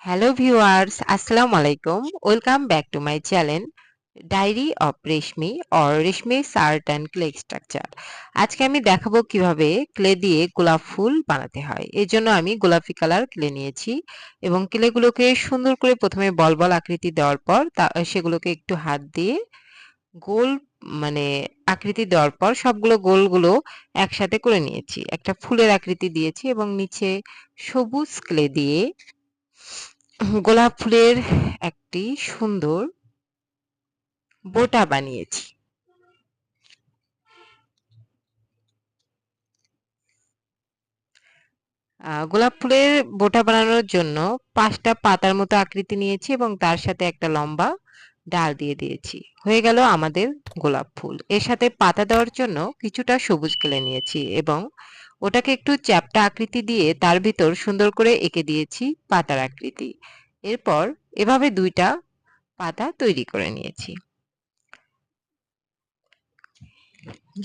Hello viewers, Assalamu alaikum. Welcome back to my channel Diary of Reshmi or Reshmi's Art and Clay Structure. আজকে আমি দেখাবো কিভাবে clay দিয়ে গোলাপ ফুল বানাতে হয়। এর জন্য আমি গোলাপি কালার ক্লে নিয়েছি এবং ক্লেগুলোকে সুন্দর করে প্রথমে বল বল আকৃতি দেওয়ার পর সেগুলোকে একটু হাত দিয়ে গোল মানে আকৃতি দেওয়ার পর সবগুলো গোলগুলো একসাথে করে নিয়েছি। একটা ফুলের আকৃতি দিয়েছি এবং নিচে সবুজ ক্লে দিয়ে গোলাপ ফুলের একটি সুন্দর বোটা বানিয়েছি। গোলাপ ফুলের বোটা বানানোর জন্য 5টা পাতার মতো আকৃতি নিয়েছি এবং তার সাথে একটা লম্বা ডাল দিয়ে দিয়েছি। হয়ে গেল আমাদের গোলাপ ফুল। এর সাথে পাতা দেওয়ার জন্য কিছুটা সবুজ কেলে নিয়েছি এবং ওটাকে একটু চ্যাপ্টা আকৃতি দিয়ে তার ভিতর সুন্দর করে এঁকে দিয়েছি পাতার আকৃতি। এরপর এভাবে 2টা পাতা তৈরি করে নিয়েছি।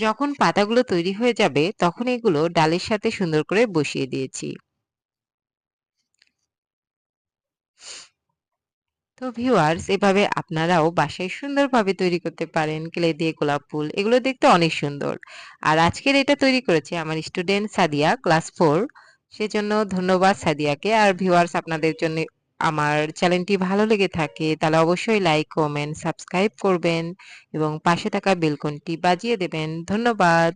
যখন পাতাগুলো তৈরি হয়ে যাবে তখন এগুলো ডালের সাথে সুন্দর করে বসিয়ে দিয়েছি। তো ভিউয়ার্স, এভাবে আপনারাও বাসায় সুন্দরভাবে তৈরি করতে পারেন ক্লে দিয়ে গোলাপ ফুল। এগুলো দেখতে অনেক সুন্দর। আর আজকের এটা তৈরি করেছে আমার স্টুডেন্ট সাদিয়া, ক্লাস 4। সেজন্য ধন্যবাদ সাদিয়াকে। আর ভিউয়ার্স, আপনাদের জন্য আমার চ্যানেলটি ভালো লেগে থাকে তাহলে অবশ্যই লাইক, কমেন্ট, সাবস্ক্রাইব করবেন এবং পাশে থাকা বেল আইকনটি বাজিয়ে দেবেন। ধন্যবাদ।